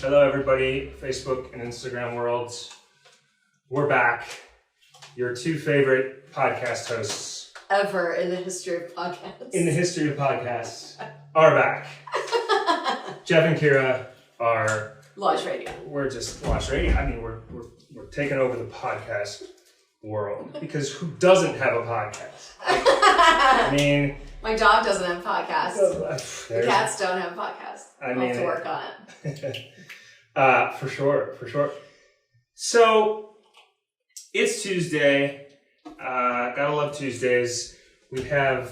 Hello, everybody, Facebook and Instagram worlds. We're back. Your two favorite podcast hosts ever in the history of podcasts. Are back. Geoff and Kira are Launch Radio. We're just Launch Radio. I mean, we're taking over the podcast world because who doesn't have a podcast? I mean, my dog doesn't have podcasts. The cats don't have podcasts. I'll have to work on it. For sure. So it's Tuesday. Gotta love Tuesdays. We have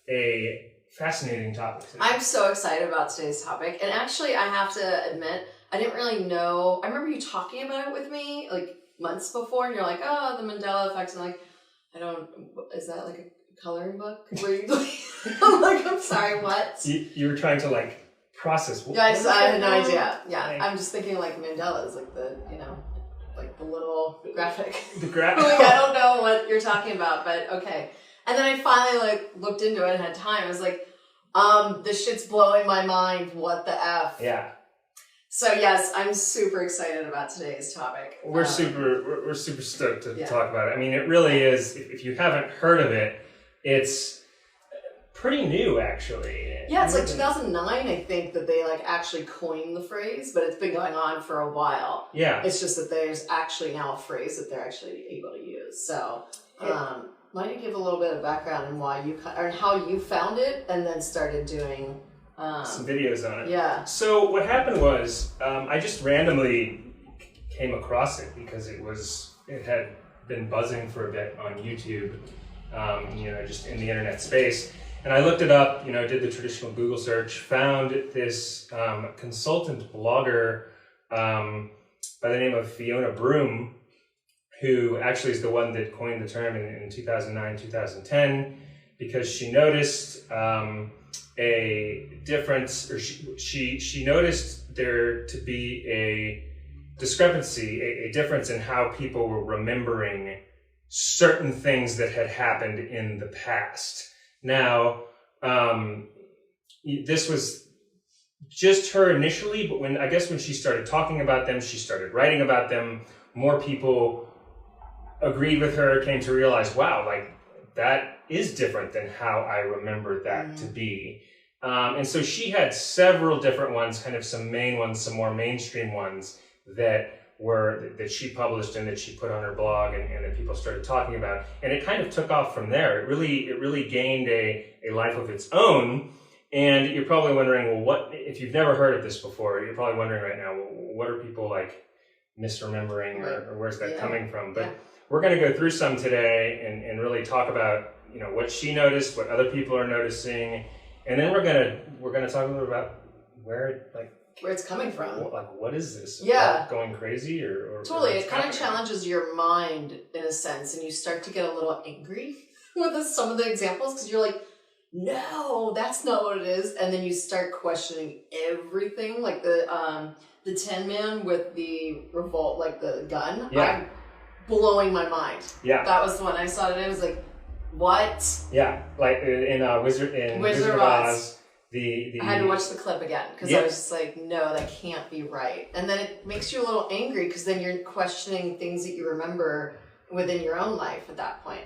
a fascinating topic today. I'm so excited about today's topic. And actually, I have to admit, I didn't really know. I remember you talking about it with me like months before, and you're like, oh, the Mandela effect. And I'm like, is that like a coloring book? Where you I'm like, I'm sorry, what? You were trying to like process. I had no idea. Yeah, I'm just thinking like Mandela is like the, like the little graphic. The graphic. Like, I don't know what you're talking about, but okay. And then I finally like looked into it and had time. I was like, this shit's blowing my mind. What the F? Yeah. So yes, I'm super excited about today's topic. We're super stoked to talk about it. I mean, it really is. If you haven't heard of it, it's pretty new, actually. Yeah, it's like 2009, I think, that they like actually coined the phrase, but it's been going on for a while. Yeah. It's just that there's actually now a phrase that they're actually able to use. So, why don't you give a little bit of background on why or how you found it, and then started doing some videos on it. Yeah. So what happened was, I just randomly came across it because it had been buzzing for a bit on YouTube, just in the internet space. And I looked it up, did the traditional Google search, found this consultant blogger by the name of Fiona Broom, who actually is the one that coined the term in 2009, 2010, because she noticed a difference, or she noticed there to be a discrepancy, a difference in how people were remembering certain things that had happened in the past. Now, this was just her initially, but when she started talking about them, she started writing about them, more people agreed with her, came to realize, wow, like that is different than how I remember that to be. And so she had several different ones, kind of some main ones, some more mainstream ones that she published and that she put on her blog and that people started talking about. And it kind of took off from there. It really gained a life of its own. And you're probably wondering, well, what, if you've never heard of this before, you're probably wondering right now, well, what are people like misremembering or where's that coming from? But we're going to go through some today and really talk about, what she noticed, what other people are noticing. And then we're going to talk a little about where it's coming from. What is this? Yeah. Going crazy or totally. It kind of challenges your mind in a sense, and you start to get a little angry with some of the examples because you're like, no, that's not what it is. And then you start questioning everything, like the Tin Man with the revolt, like the gun. Yeah. Blowing my mind. Yeah. That was the one I saw today. I was like, what? Yeah. Like in Wizard of Oz. I had to watch the clip again because I was just like, no, that can't be right. And then it makes you a little angry because then you're questioning things that you remember within your own life at that point,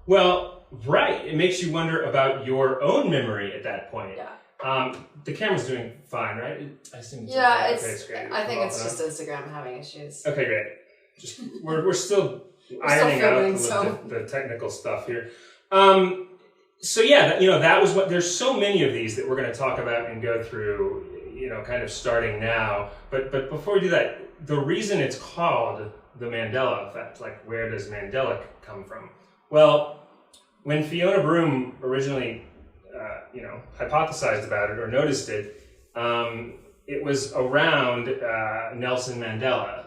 Well, right. It makes you wonder about your own memory at that point. Yeah. The camera's doing fine, right? I assume it's it's great. I think it's just Instagram having issues. Okay, great. Just we're still ironing out the technical stuff here. So that was what, there's so many of these that we're going to talk about and go through, kind of starting now. But before we do that, the reason it's called the Mandela effect, like where does Mandela come from? Well, when Fiona Broom originally, hypothesized about it or noticed it, it was around Nelson Mandela,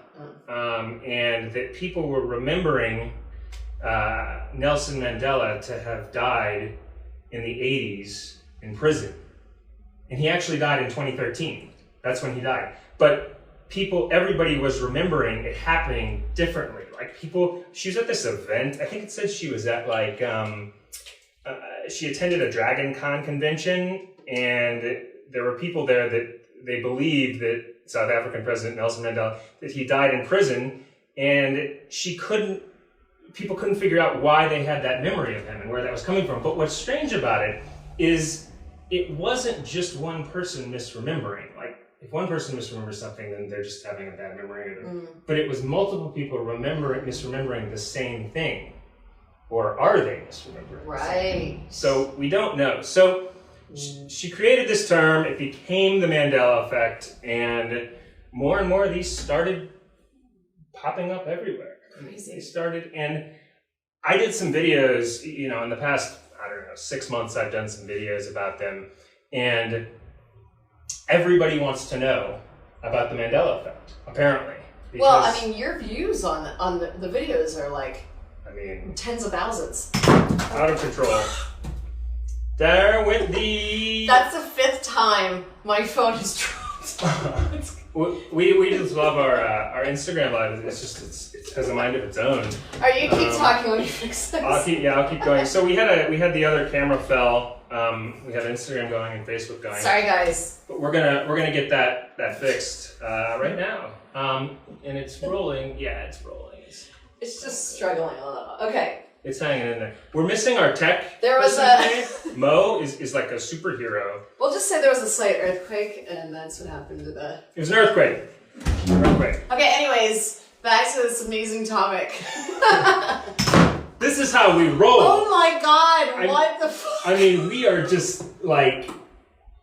and that people were remembering Nelson Mandela to have died in the 80s in prison. And he actually died in 2013. That's when he died. But everybody was remembering it happening differently. Like she was at this event, I think it said she was at she attended a Dragon Con convention, and there were people there they believed that South African President Nelson Mandela, that he died in prison, and people couldn't figure out why they had that memory of him and where that was coming from. But what's strange about it is it wasn't just one person misremembering. Like, if one person misremembers something, then they're just having a bad memory of it. But it was multiple people misremembering the same thing. Or are they misremembering? Right. So we don't know. So she created this term. It became the Mandela effect, and more of these started popping up everywhere. Crazy. They started, and I did some videos, in the past, 6 months, I've done some videos about them, and everybody wants to know about the Mandela effect, apparently. Well, I mean, your views on the videos are like, tens of thousands. Out of control. There with the... That's the 5th time my phone has dropped. We just love our Instagram live. It has a mind of its own. You keep talking when you fix this. I'll keep going. So we had the other camera fell. We have Instagram going and Facebook going. Sorry, guys. But we're gonna get that fixed right now. And it's rolling. Yeah, it's rolling. It's just struggling a little. Okay. It's hanging in there. We're missing our tech. There was Mo is like a superhero. We'll just say there was a slight earthquake, and that's what happened to the... It was an earthquake. Okay, anyways, back to this amazing topic. This is how we roll. Oh my God, what the fuck? We are just like,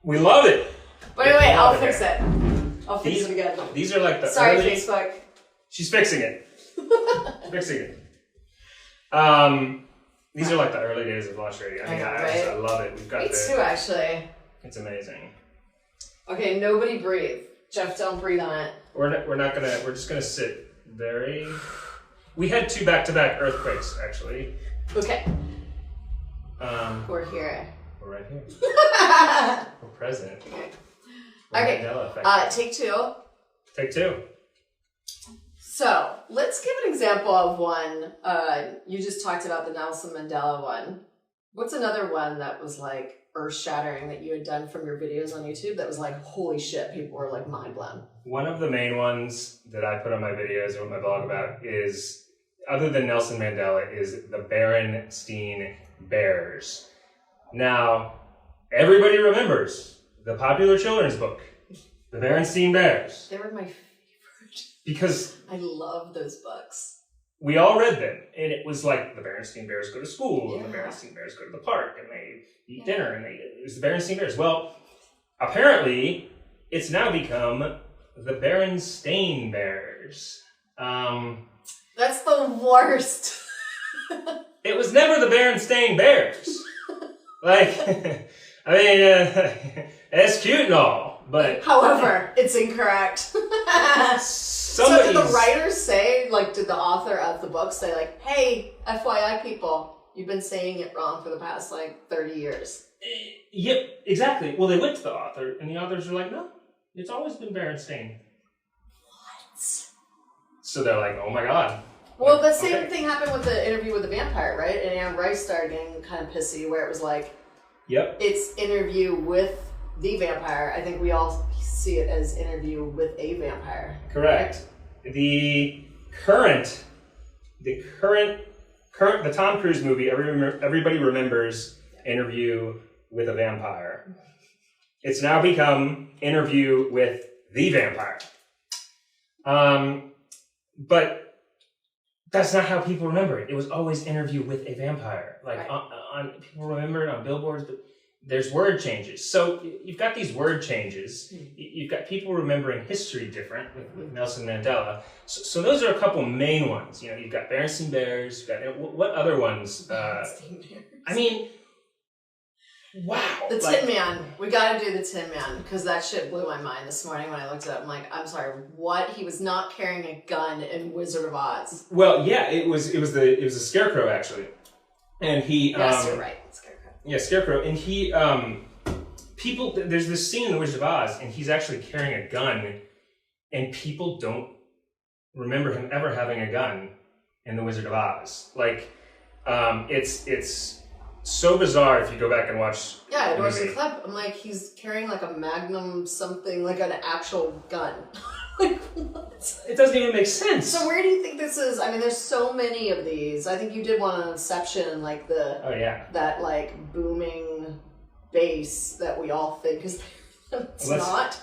we love it. Wait, I'll fix it. I'll fix it again. These are like the Sorry, early... Facebook. She's fixing it. These are like the early days of Launch Radio. I love it. We've got Me too, actually. It's amazing. Okay, nobody breathe. Jeff, don't breathe on it. We're just gonna sit very... We had 2 back-to-back earthquakes, actually. Okay. We're here. We're right here. We're present. Okay. Take 2. Take 2. So, let's give an example of one. You just talked about the Nelson Mandela one. What's another one that was like earth-shattering that you had done from your videos on YouTube that was like, holy shit, people were like mind blown? One of the main ones that I put on my videos and my blog about is, other than Nelson Mandela, is the Berenstain Bears. Now, everybody remembers the popular children's book, The Berenstain Bears. They were my favorite. Because I love those books. We all read them, and it was like the Berenstain Bears go to school, and the Berenstain Bears go to the park, and they eat dinner, and it was the Berenstain Bears. Well, apparently, it's now become the Berenstain Bears. That's the worst. It was never the Berenstain Bears. It's cute and all, but... However, it's incorrect. So did the writers say, did the author of the book say, hey, FYI people, you've been saying it wrong for the past, 30 years? Yep, exactly. Well, they went to the author, and the authors were like, no, it's always been Berenstain. What? So they're like, oh my God. Well, the same thing happened with the interview with the vampire, right? And Anne Rice started getting kind of pissy, where it was like, yep, it's interview with the vampire. I think we all see it as interview with a vampire. Correct. Right? The Tom Cruise movie, everybody remembers Interview with a Vampire. It's now become Interview with the Vampire. But that's not how people remember it. It was always Interview with a Vampire. People remember it on billboards, but there's word changes. So you've got these word changes. You've got people remembering history different with Nelson Mandela. So those are a couple main ones. You've got Berenstain Bears. You've got, what other ones? Wow. The Tin Man. We got to do the Tin Man because that shit blew my mind this morning when I looked it up. I'm like, I'm sorry, what? He was not carrying a gun in Wizard of Oz. Well, yeah, it was a scarecrow actually, and he. Yes, you're right. Scarecrow. Yeah, Scarecrow, and he, there's this scene in The Wizard of Oz, and he's actually carrying a gun, and people don't remember him ever having a gun in The Wizard of Oz. It's so bizarre if you go back and watch. Yeah, I watched the clip. I'm like, he's carrying like a Magnum something, like an actual gun. Like, what? It doesn't even make sense. So where do you think this is? I mean, there's so many of these. I think you did one on Inception, like the that like booming bass that we all think is not.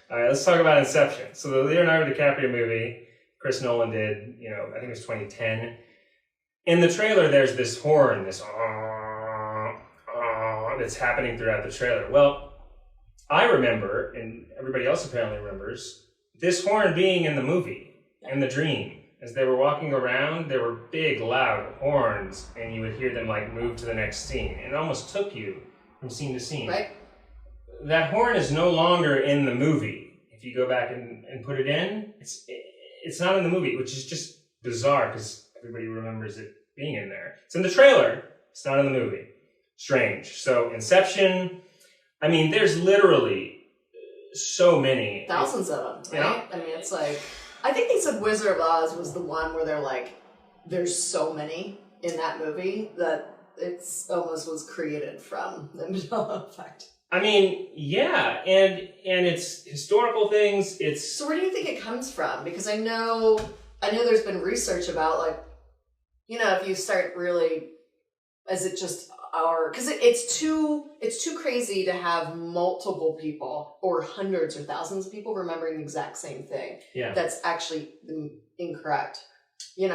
All right, let's talk about Inception. So the Leonardo DiCaprio movie, Chris Nolan did, I think it was 2010. In the trailer, there's this horn, this that's happening throughout the trailer. Well, I remember, and everybody else apparently remembers, this horn being in the movie, in the dream. As they were walking around, there were big, loud horns, and you would hear them like move to the next scene. And it almost took you from scene to scene. Right. That horn is no longer in the movie. If you go back and put it in, it's not in the movie, which is just bizarre because everybody remembers it being in there. It's in the trailer. It's not in the movie. Strange. So Inception, I mean, there's literally so many. Thousands of them, right? I mean, it's like, I think they said Wizard of Oz was the one where they're like, there's so many in that movie that it's almost was created from the Mandela effect. I mean, yeah, and it's historical things. So where do you think it comes from? Because I know there's been research about like, if you start really, is it just because it's too crazy to have multiple people or hundreds or thousands of people remembering the exact same thing. Yeah, that's actually incorrect.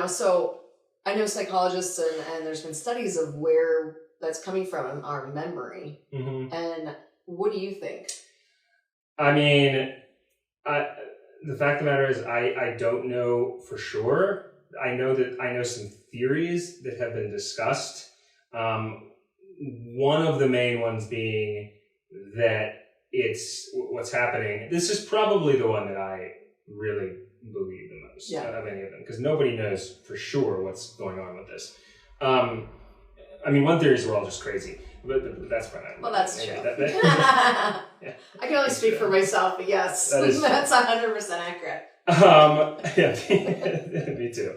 So I know psychologists and there's been studies of where that's coming from in our memory. Mm-hmm. And what do you think? I mean, the fact of the matter is I don't know for sure. I know some theories that have been discussed. One of the main ones being that it's what's happening. This is probably the one that I really believe the most of any of them, because nobody knows for sure what's going on with this. I mean, one theory is we're all just crazy, but that's probably not. Well, that's true. Yeah. I can only speak for myself, but yes, that's 100% accurate. Yeah, me too.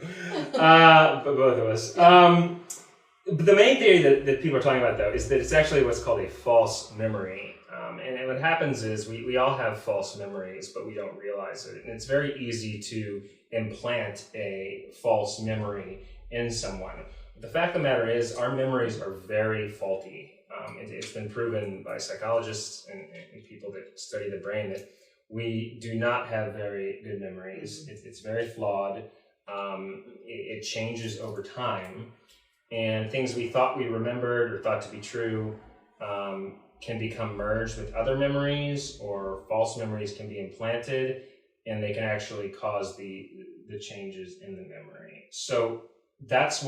But both of us. But the main theory that people are talking about, though, is that it's actually what's called a false memory. And what happens is we all have false memories, but we don't realize it. And it's very easy to implant a false memory in someone. The fact of the matter is our memories are very faulty. It's been proven by psychologists and people that study the brain that we do not have very good memories. It's very flawed. It changes over time. And things we thought we remembered or thought to be true can become merged with other memories, or false memories can be implanted, and they can actually cause the changes in the memory. So that's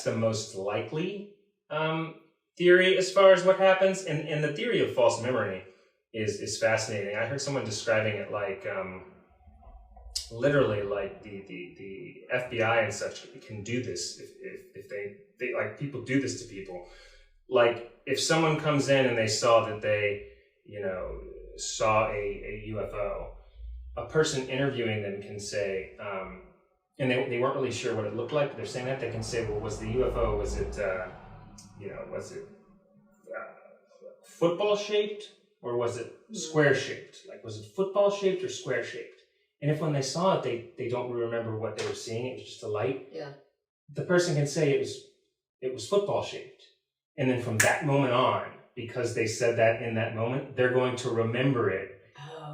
the most likely theory as far as what happens. And the theory of false memory is fascinating. I heard someone describing it like literally like the FBI and such can do this if they like, people do this to people. Like if someone comes in and they saw that they saw a UFO, a person interviewing them can say, and they weren't really sure what it looked like, but they're saying that they can say, well, was the UFO, was it football shaped or was it square shaped? Like, was it football shaped or square shaped? And if when they saw it, they don't remember what they were seeing, it was just a light. Yeah. The person can say it was football shaped. And then from that moment on, because they said that in that moment, they're going to remember it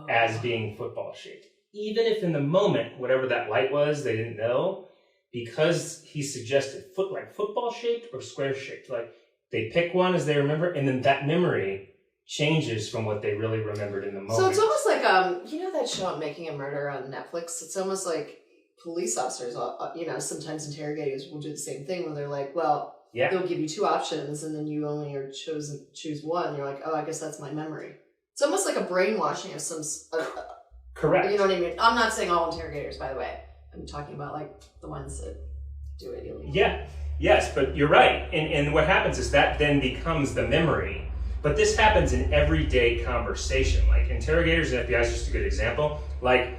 as being football shaped. Even if in the moment, whatever that light was, they didn't know, because he suggested football shaped or square shaped. Like they pick one as they remember, and then that memory changes from what they really remembered in the moment. So it's almost like, that show Making a Murder on Netflix? It's almost like police officers, sometimes interrogators will do the same thing where they're like, well, they'll give you two options and then you only choose one. You're like, oh, I guess that's my memory. It's almost like a brainwashing of some... Correct. You know what I mean? I'm not saying all interrogators, by the way. I'm talking about like the ones that do it illegally. Yeah. Yes, but you're right. And what happens is that then becomes the memory. But this happens in everyday conversation. Like interrogators and FBI is just a good example. Like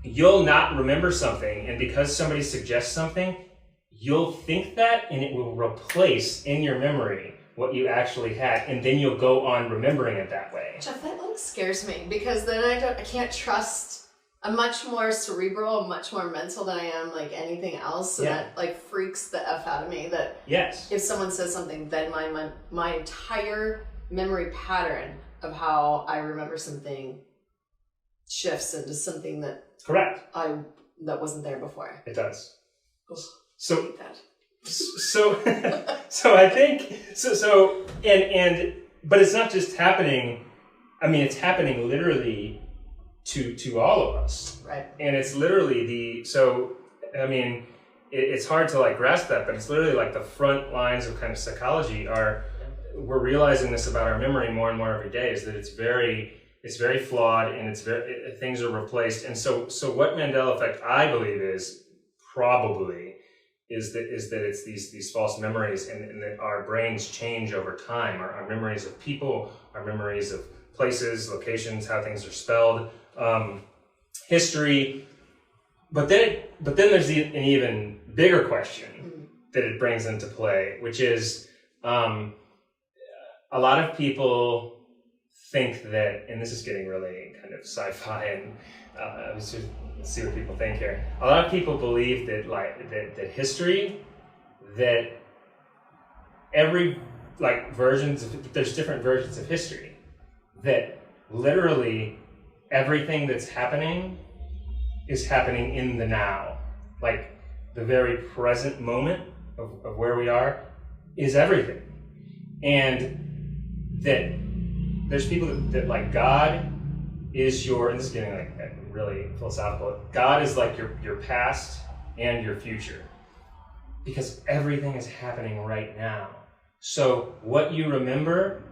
you'll not remember something, and because somebody suggests something, you'll think that, and it will replace in your memory what you actually had, and then you'll go on remembering it that way. Jeff, that like scares me, because then I can't trust. I'm much more cerebral, much more mental than I am like anything else, and that like freaks the F out of me. That if someone says something, then my entire memory pattern of how I remember something shifts into something that that wasn't there before. It does. Ugh, so I hate that. So I think but it's not just happening. I mean, it's happening literally to all of us, right? And it's literally it's hard to like grasp that, but it's literally like the front lines of kind of psychology we're realizing this about our memory more and more every day, is that it's very flawed, and things are replaced. And so what Mandela effect, I believe, is that it's these false memories, and that our brains change over time. Our memories of people, our memories of places, locations, how things are spelled, history. But then there's an even bigger question that it brings into play, which is a lot of people think that, and this is getting really kind of sci-fi, and let's see what people think here. A lot of people believe that history, that there's different versions of history, that literally everything that's happening is happening in the now. Like the very present moment of where we are is everything. And that there's people that like God is and this is getting like really philosophical, God is like your past and your future, because everything is happening right now. So what you remember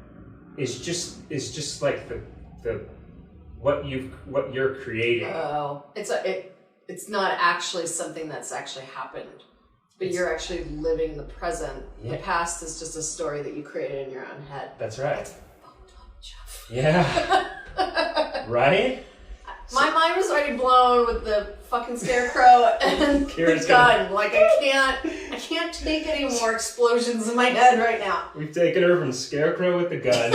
is just like the what you're creating. Oh, it's not actually something that's actually happened, but you're actually living the present. Yeah. The past is just a story that you created in your own head. That's right. That's fucked up, Jeff. Yeah. Right? My mind was already blown with the fucking scarecrow and the gun. Like I can't take any more explosions in my head right now. We've taken her from scarecrow with the gun,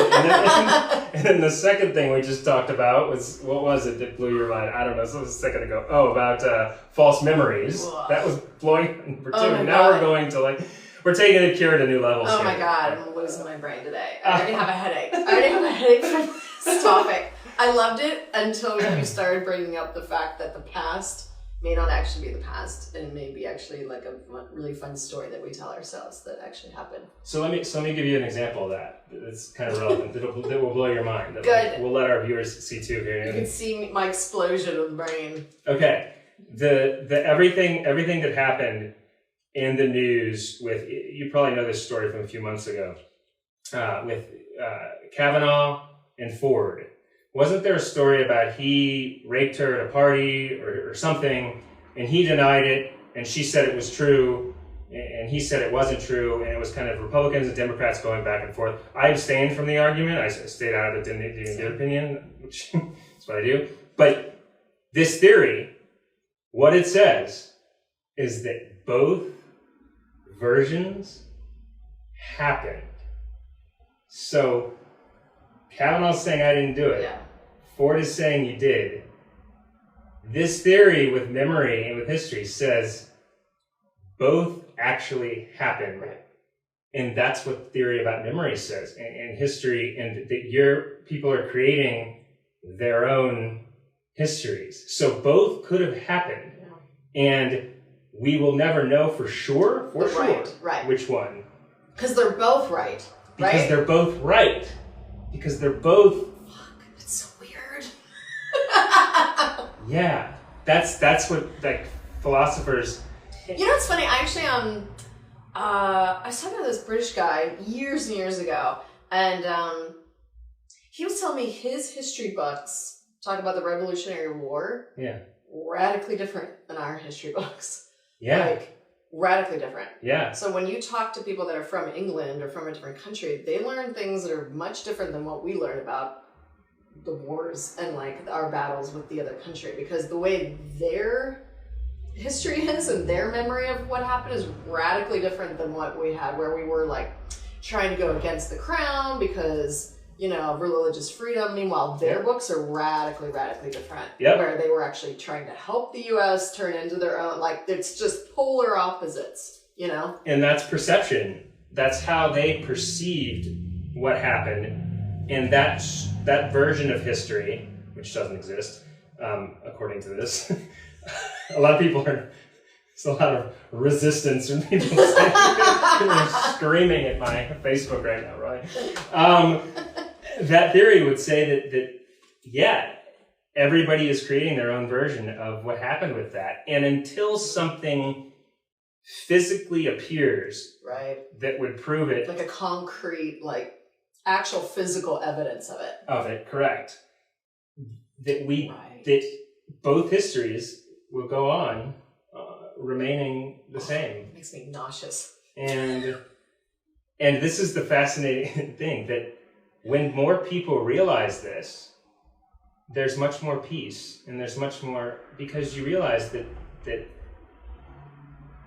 and then the second thing we just talked about was, what was it that blew your mind? I don't know. So it was a second ago. Oh, about false memories. Ugh. That was blowing for two. Oh now God. We're going to we're taking the cure to new levels. Oh my God, I'm losing my brain today. I already have a headache. From this topic. I loved it until you started bringing up the fact that the past may not actually be the past, and may be actually like a really fun story that we tell ourselves that actually happened. So let me give you an example of that. It's kind of relevant. that will blow your mind. Good. We'll let our viewers see too here. You can see my explosion of the brain. Okay. The everything that happened in the news with, you probably know this story from a few months ago, with Kavanaugh and Ford. Wasn't there a story about he raped her at a party or something, and he denied it, and she said it was true, and he said it wasn't true, and it was kind of Republicans and Democrats going back and forth. I abstained from the argument. I stayed out of it, didn't give an opinion, which is what I do. But this theory, what it says is that both versions happened. So Kavanaugh's saying I didn't do it. Yeah. Ford is saying you did. This theory with memory and with history says both actually happened. Right. And that's what the theory about memory says, and history, and that your people are creating their own histories. So both could have happened. Yeah. And we will never know for sure, right. Which one. Because they're both right. Because they're both right. Because they're both. Fuck, it's so weird. Yeah, that's what like philosophers. You know what's funny? I actually I was talking to this British guy years and years ago, and he was telling me his history books talk about the Revolutionary War. Yeah. Radically different than our history books. Yeah. Like radically different. Yeah. So when you talk to people that are from England or from a different country, they learn things that are much different than what we learn about the wars and like our battles with the other country, because the way their history is and their memory of what happened is radically different than what we had, where we were like trying to go against the crown because, you know, of religious freedom. Meanwhile, their books are radically different. Yep. Where they were actually trying to help the U.S. turn into their own, like, it's just polar opposites, you know? And that's perception. That's how they perceived what happened. And that version of history, which doesn't exist, according to this, a lot of people are, there's a lot of resistance when people say, they're screaming at my Facebook right now, right? That theory would say that yeah, everybody is creating their own version of what happened with that. And until something physically appears that would prove it. Like a concrete, like, actual physical evidence of it. Correct. That both histories will go on remaining the same. It makes me nauseous. And this is the fascinating thing, that when more people realize this, there's much more peace, and there's much more, because you realize that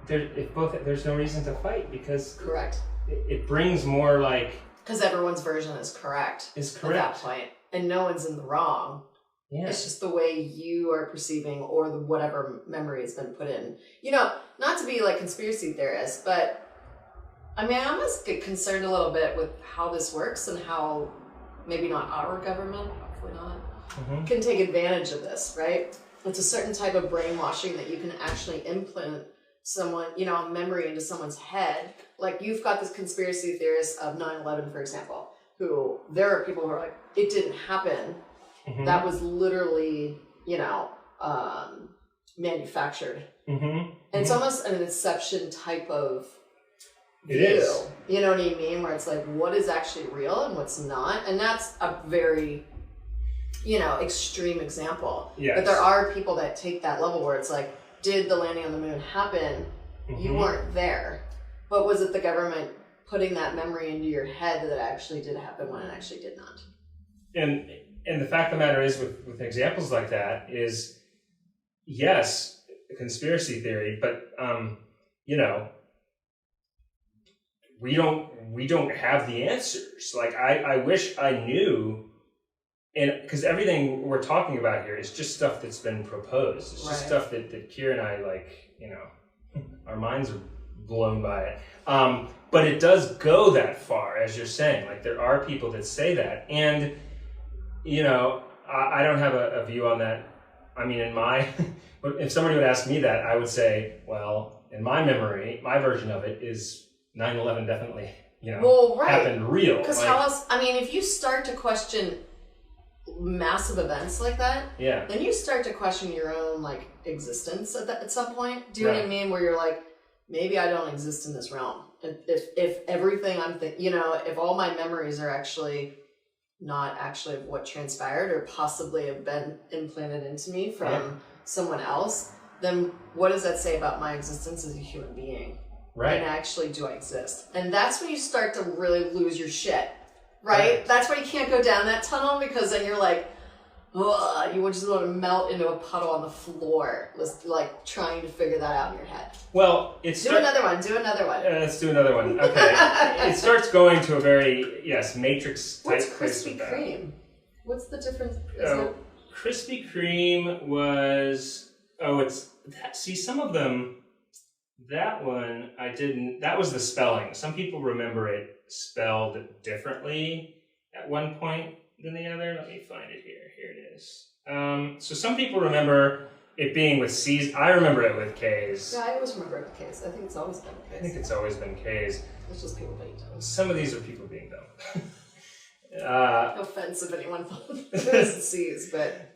there's no reason to fight, because correct. It brings more like, because everyone's version is correct. At that point, and no one's in the wrong. Yeah. It's just the way you are perceiving, or whatever memory has been put in. You know, not to be like conspiracy theorists, but I mean, I almost get concerned a little bit with how this works and how maybe not our government, hopefully not, can take advantage of this, right? It's a certain type of brainwashing that you can actually implant someone, you know, a memory into someone's head. Like, you've got this conspiracy theorist of 9/11, for example, who, there are people who are like, it didn't happen. That was literally, you know, manufactured. And it's almost an inception type of view. It is. You know what I mean? Where it's like, what is actually real and what's not? And that's a very, you know, extreme example. Yes. But there are people that take that level where it's like, did the landing on the moon happen? You weren't there. But was it the government putting that memory into your head that it actually did happen when it actually did not? And the fact of the matter is, with examples like that, is, yes, a conspiracy theory, but you know, we don't have the answers. Like, I wish I knew, and because everything we're talking about here is just stuff that's been proposed. It's just stuff that Kira and I, like, you know, our minds are blown by it. But it does go that far, as you're saying. Like, there are people that say that, and you know, I don't have a view on that. I mean, if somebody would ask me that, I would say, well, in my memory, my version of it is 9/11 definitely, you know, happened real. Because how else, I mean, if you start to question massive events like that, then you start to question your own, like, existence at some point. Do you know what I mean? Where you're like, maybe I don't exist in this realm. If everything you know, if all my memories are actually not actually what transpired or possibly have been implanted into me from someone else, then what does that say about my existence as a human being? And actually, do I exist? And that's when you start to really lose your shit, right? That's why you can't go down that tunnel, because then you're like, ugh, you just want to melt into a puddle on the floor, like trying to figure that out in your head. Well, do another one. Let's do another one. Okay. It starts going to a very, Matrix type. What's Krispy Kreme? What's the difference? Krispy Kreme was, see, some of them, that one I didn't, that was the spelling. Some people remember it spelled differently at one point than the other. Let me find it here. Here it is. So some people remember it being with C's. I remember it with K's. Yeah, I always remember it with K's. I think it's always been K's. I think it's always been K's. It's just people being dumb. Some of these are people being dumb. No offense if anyone thinks C's, but...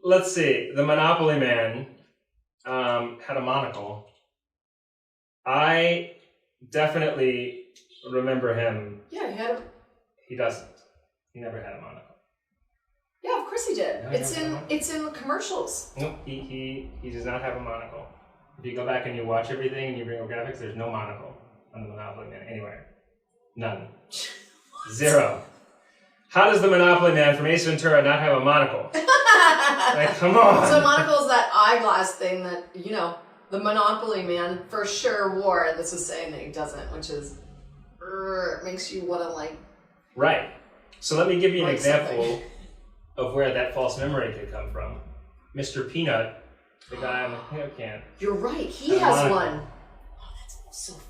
Let's see. The Monopoly Man had a monocle. I definitely remember him. Yeah, he had a... He doesn't. He never had a monocle. Yeah, of course he did. No, it's in commercials. No, he does not have a monocle. If you go back and you watch everything and you bring up graphics, there's no monocle on the Monopoly Man anywhere. None. Zero. How does the Monopoly Man from Ace Ventura not have a monocle? Like, come on. So a monocle is that eyeglass thing that, you know, The Monopoly man for sure wore, and this is saying that he doesn't, which is, makes you want to like... Right. So let me give you an example something. Of where that false memory could come from. Mr. Peanut, the guy on the Peanut can. You're right, he has one. Oh, that's so fun.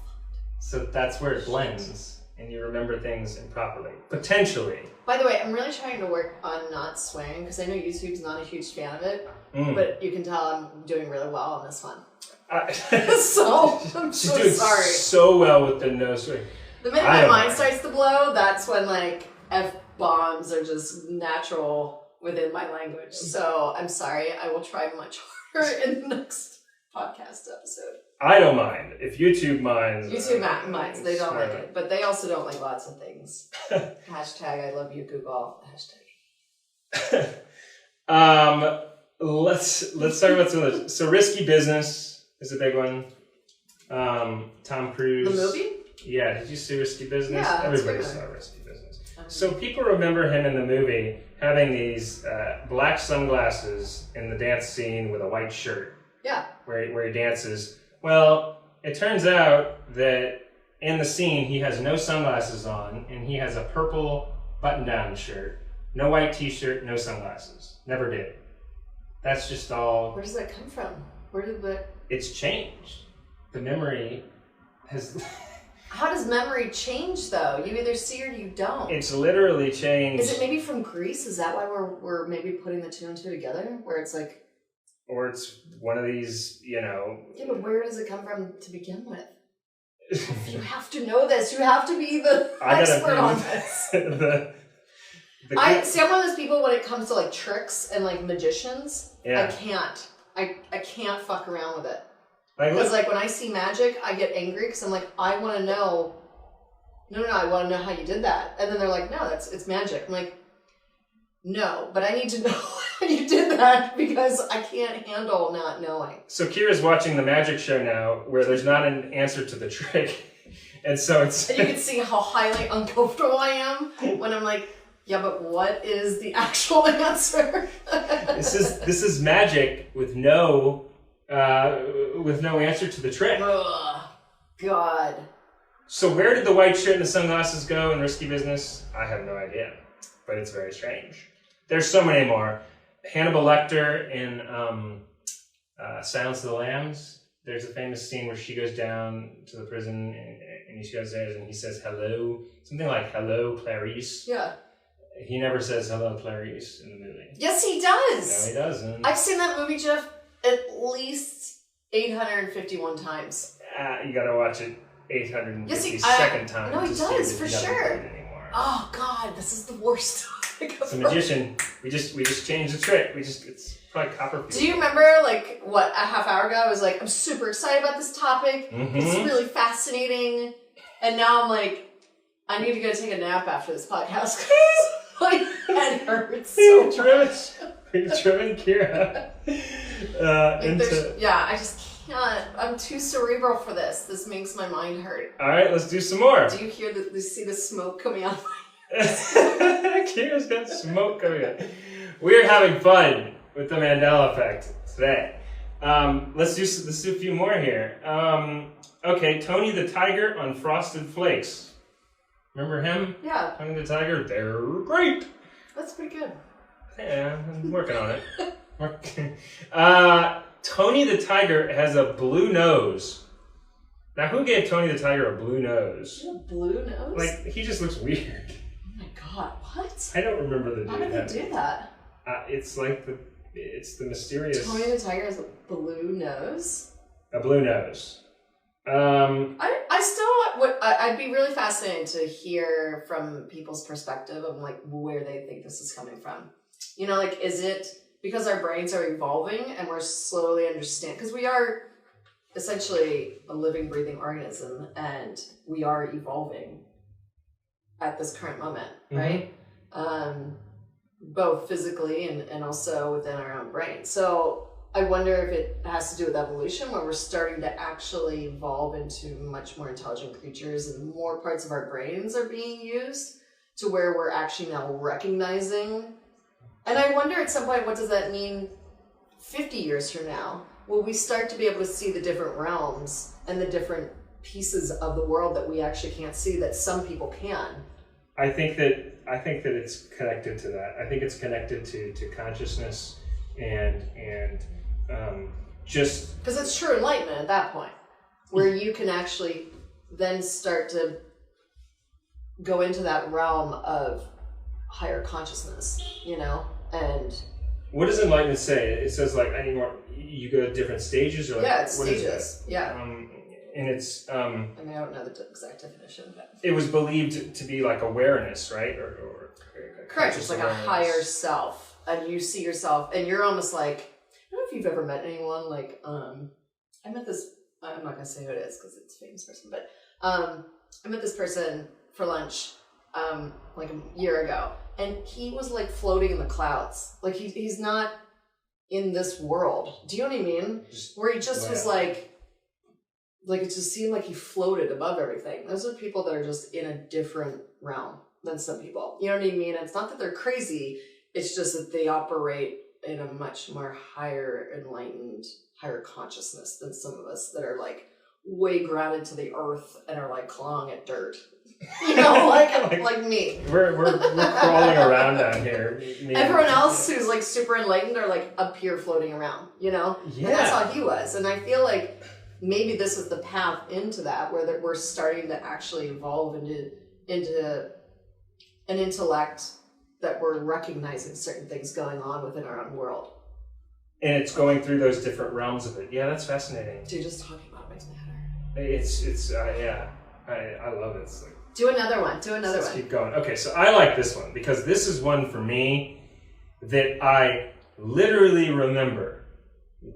So that's where it blends, and you remember things improperly. Potentially. By the way, I'm really trying to work on not swearing, because I know YouTube's not a huge fan of it, but you can tell I'm doing really well on this one. So, I'm so doing sorry. So well with the no swearing. The minute my mind starts to blow, that's when like F-bombs are just natural within my language. So I'm sorry. I will try much harder in the next podcast episode. I don't mind. If YouTube minds. YouTube minds. They don't like it. But they also don't like lots of things. Hashtag I love you, Google. Hashtag. Let's talk about some of this. So Risky Business is a big one. Tom Cruise. The movie? Yeah. Did you see Risky Business? Yeah. Everybody saw Risky Business. So people remember him in the movie having these black sunglasses in the dance scene with a white shirt. Yeah. Where he dances. Well, it turns out that in the scene he has no sunglasses on and he has a purple button-down shirt. No white t-shirt, no sunglasses. Never did. That's just all... Where does that come from? Where did the... It's changed. The memory has... How does memory change, though? You either see or you don't. It's literally changed. Is it maybe from Greece? Is that why we're maybe putting the two and two together? Where it's like... Or it's one of these, Yeah, but where does it come from to begin with? You have to know this. You have to be the expert on this. I'm one of those people when it comes to like tricks and like magicians. Yeah. I can't fuck around with it. Because like when I see magic, I get angry because I'm like, I want to know. No, I want to know how you did that. And then they're like, no, it's magic. I'm like, no, but I need to know how you did that because I can't handle not knowing. So Kira's watching the magic show now where there's not an answer to the trick. And so it's... And you can see how highly uncomfortable I am when I'm like, yeah, but what is the actual answer? This is magic with no answer to the trick. Ugh, God. So where did the white shirt and the sunglasses go in Risky Business? I have no idea, but it's very strange. There's so many more. Hannibal Lecter in Silence of the Lambs. There's a famous scene where she goes down to the prison and he goes there and he says hello, something like hello Clarice. Yeah. He never says hello Clarice in the movie. Yes, he does. No, he doesn't. I've seen that movie, Geoff, at least 851 times. You gotta watch it 852nd time. No, he does for sure. Oh God, this is the worst. It's a magician. We just changed the trick. It's probably Copperfield. Do you remember like what a half hour ago I was like, I'm super excited about this topic. Mm-hmm. It's really fascinating. And now I'm like, I need to go take a nap after this podcast. My head hurts so much. We've driven Kira I just can't. I'm too cerebral for this. This makes my mind hurt. All right, let's do some more. Do you see the smoke coming out of my Kira's got smoke coming out. We're having fun with the Mandela effect today. Let's do a few more here. Okay, Tony the Tiger on Frosted Flakes. Remember him? Yeah. Tony the Tiger, they're great. That's pretty good. Yeah, I'm working on it. Tony the Tiger has a blue nose. Now, who gave Tony the Tiger a blue nose? A blue nose? Like, he just looks weird. Oh my God, what? I don't remember the dude. How did they do that? It's the mysterious... Tony the Tiger has a blue nose? A blue nose. I'd be really fascinated to hear from people's perspective of like where they think this is coming from. Like, is it because our brains are evolving and we're slowly understanding, because we are essentially a living, breathing organism and we are evolving at this current moment, right? Both physically and also within our own brain. So I wonder if it has to do with evolution, where we're starting to actually evolve into much more intelligent creatures and more parts of our brains are being used to where we're actually now recognizing. And I wonder at some point, what does that mean 50 years from now? will we start to be able to see the different realms and the different pieces of the world that we actually can't see that some people can. I think that it's connected to that. I think it's connected to consciousness and just because it's true enlightenment at that point, where you can actually then start to go into that realm of higher consciousness, and. What does enlightenment say? It says like I need more. You go to different stages, or like, yeah, it's what stages. Is that? Yeah, and it's. I mean, I don't know the exact definition, but it was believed to be like awareness, right? Or correct. It's like awareness. A higher self, and you see yourself, and you're almost like I don't know if you've ever met anyone like I met this. I'm not gonna say who it is because it's a famous person, but I met this person for lunch like a year ago. And he was like floating in the clouds. Like he's not in this world. Do you know what I mean? Where he just was like it just seemed like he floated above everything. Those are people that are just in a different realm than some people. You know what I mean? It's not that they're crazy. It's just that they operate in a much more higher enlightened, higher consciousness than some of us that are like way grounded to the earth and are like clawing at dirt. Like me. We're crawling around down here. Everyone else who's like super enlightened are like up here floating around, Yeah. And that's how he was. And I feel like maybe this is the path into that, where we're starting to actually evolve into an intellect that we're recognizing certain things going on within our own world. And it's going through those different realms of it. Yeah, that's fascinating. Dude, just talking about it makes me better. It's yeah. I love it. It's like, do another one. Let's keep going. Okay, so I like this one because this is one for me that I literally remember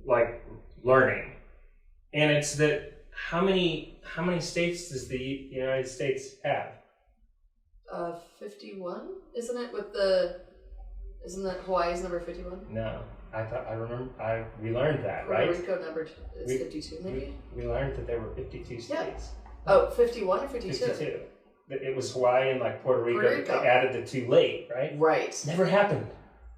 like learning. And it's that how many states does the United States have? 51? Isn't it isn't that Hawaii's number 51? No. We learned that, right? Puerto Rico number is 52 maybe? We learned that there were 52 states. Yeah. Oh, 51 or 52? 52. It was Hawaii and like Puerto Rico. They added the two late, right? Right. Never happened.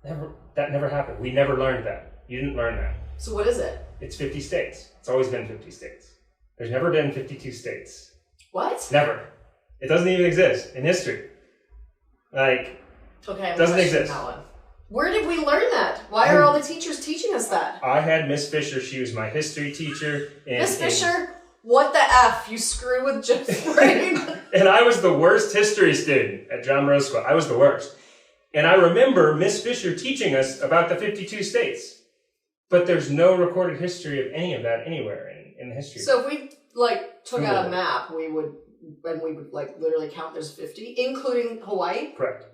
That never happened. We never learned that. You didn't learn that. So what is it? It's 50 states. It's always been 50 states. There's never been 52 states. What? Never. It doesn't even exist in history. Like, okay, doesn't exist. That one. Where did we learn that? Why are all the teachers teaching us that? I had Miss Fisher. She was my history teacher. Miss Fisher? What the F? You screw with Jeff's brain. And I was the worst history student at John Rose School. I was the worst. And I remember Miss Fisher teaching us about the 52 states. But there's no recorded history of any of that anywhere in the history. So if we like took out a map, we would like literally count there's 50, including Hawaii? Correct.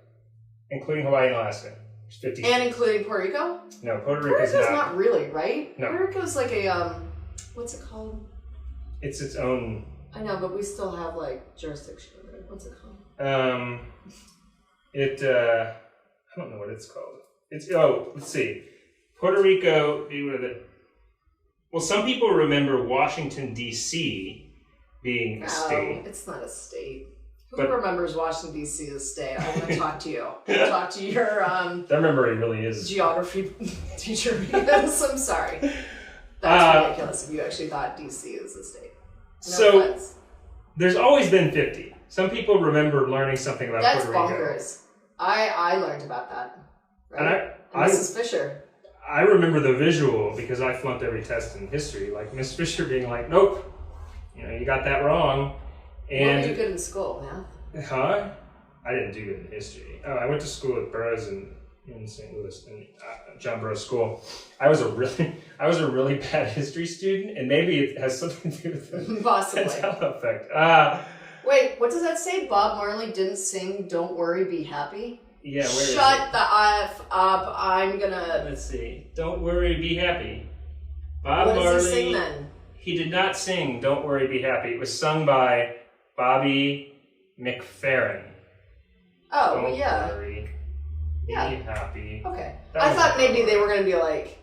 Including Hawaii and Alaska. There's 50. And including Puerto Rico? No, Puerto Rico's not really, right? No. Puerto Rico's like a what's it called? It's its own. I know, but we still have like jurisdiction over it. What's it called? I don't know what it's called. Let's see. Puerto Rico, well, some people remember Washington, D.C. being a state. It's not a state. Who remembers Washington, D.C. as a state? I'm going to talk to you. I'll talk to your that memory really is geography teacher because I'm sorry. That's ridiculous if you actually thought D.C. is a state. No offense. There's always been 50. Some people remember learning something about Puerto Rico. That's bonkers. I learned about that. Right? And Mrs. Fisher. I remember the visual because I flunked every test in history. Like Miss Fisher being like, "Nope, you got that wrong." And what were you good in school, man? Huh? I didn't do good in history. Oh, I went to school at Burroughs in St. Louis, in John Burroughs School. I was a really bad history student, and maybe it has something to do with the possibly Mandela effect. Wait, what does that say? Bob Marley didn't sing "Don't Worry, Be Happy." Yeah, Shut the F up! I'm gonna. Let's see. Don't worry, be happy. Bob Marley. What does he Marley. sing then? He did not sing "Don't Worry, Be Happy." It was sung by Bobby McFerrin. Oh, Don't yeah. worry, be happy. Okay. I thought maybe they were going to be like,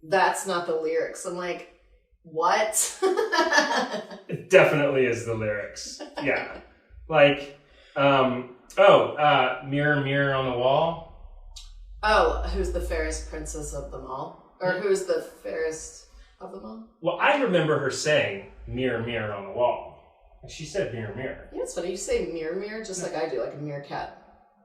that's not the lyrics. I'm like, what? It definitely is the lyrics. Yeah. Like, mirror, mirror on the wall. Oh, who's the fairest princess of them all? Or who's the fairest... of them all? Well, I remember her saying, mirror, mirror on the wall. And she said, mirror, mirror. Yeah, it's funny. You say mirror, mirror, just like I do, like a meerkat.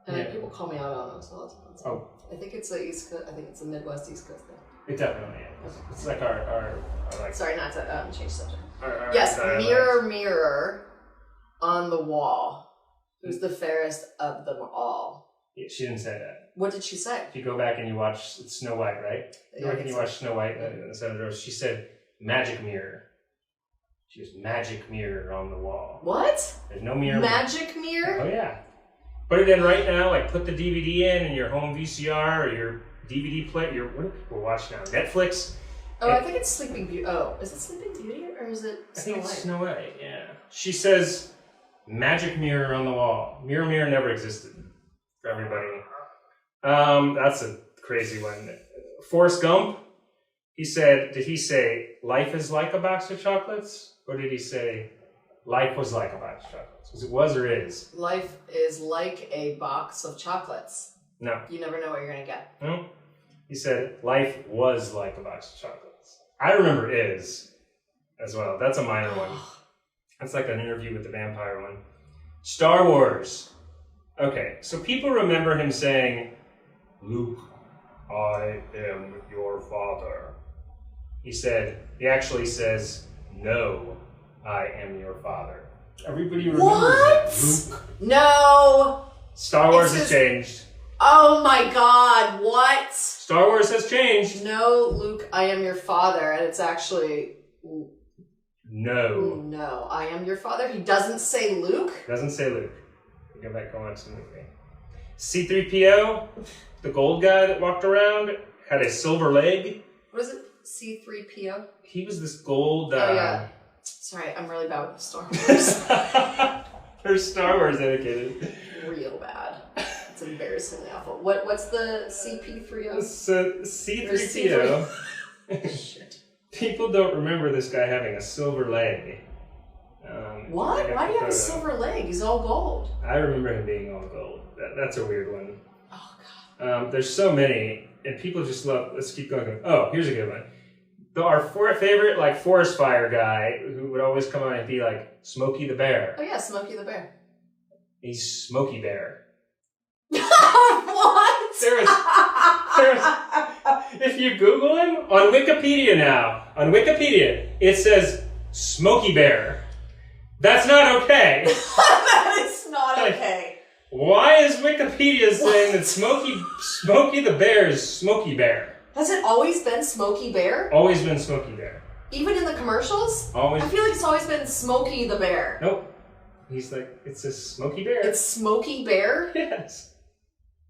And people call me out on this all the time. So I think it's a East Coast, I think it's a Midwest East Coast thing. It definitely is. Okay. It's like our like... Sorry, not to change subject. Our yes, dialect. mirror, mirror on the wall. Who's the fairest of them all? Yeah, she didn't say that. What did she say? If you go back and you watch Snow White, right? Yeah, You watch Snow White and the Seven Dwarfs, she said, magic mirror. She was magic mirror on the wall. What? There's no mirror. Magic mirror? Oh, yeah. Put it in right now, like put the DVD in your home VCR or your DVD player. What do people watch now? Netflix? Oh, I think it's Sleeping Beauty. Oh, is it Sleeping Beauty or is it Snow White? I think it's Snow White, yeah. She says, magic mirror on the wall. Mirror, mirror never existed for everybody. That's a crazy one. Forrest Gump, did he say, life is like a box of chocolates? Or did he say, life was like a box of chocolates? Because it was or is. Life is like a box of chocolates. No. You never know what you're going to get. No. He said, life was like a box of chocolates. I remember is as well. That's a minor one. That's like an interview with the vampire one. Star Wars. Okay, so people remember him saying, Luke, I am your father. He actually says, no, I am your father. Everybody remembers that. Luke. No. Star Wars has changed. Oh my God, what? Star Wars has changed. No, Luke, I am your father. And it's actually... No. No, I am your father. He doesn't say Luke? Doesn't say Luke. Go back and watch the movie. C-3PO, the gold guy that walked around, had a silver leg. What is it? C-3PO? He was this gold... oh, yeah. Sorry, I'm really bad with Star Wars. They're Star Wars dedicated. Real bad. It's embarrassingly awful. What's the CP3O? So, C-3PO... Shit. People don't remember this guy having a silver leg. What? Why do you have a silver leg? He's all gold. I remember him being all gold. That's a weird one. Oh, God. There's so many, and people just love... Let's keep going. Oh, here's a good one. Our favorite, like, forest fire guy who would always come on and be like, Smokey the Bear. Oh, yeah, Smokey the Bear. He's Smokey Bear. What? There's, if you Google him, on Wikipedia, it says Smokey Bear. That's not okay. That is not okay. Why is Wikipedia saying that Smokey the Bear is Smokey Bear? Has it always been Smokey Bear? Always been Smokey Bear. Even in the commercials? Always. I feel like it's always been Smokey the Bear. Nope. He's like, it says Smokey Bear. It's Smokey Bear? Yes.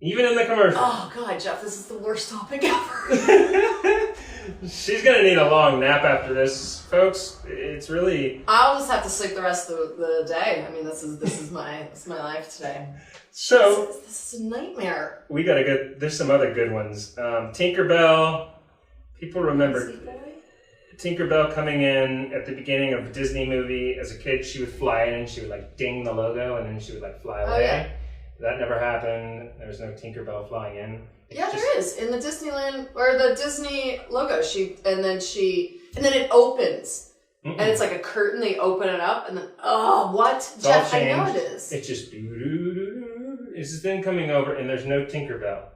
Even in the commercial. Oh, God, Jeff, this is the worst topic ever. She's going to need a long nap after this, folks. It's really... I'll just have to sleep the rest of the day. I mean, this is my life today. So... This is a nightmare. We got to get... There's some other good ones. Tinkerbell. People remember Tinkerbell coming in at the beginning of a Disney movie. As a kid, she would fly in and she would, like, ding the logo and then she would, like, fly away. Oh, yeah. That never happened. There was no Tinkerbell flying in. There is in the Disneyland or the Disney logo. And then it opens, and it's like a curtain. They open it up, and then what? It's Jeff, all I changed. know it is. It's just It's just been coming over, and there's no Tinkerbell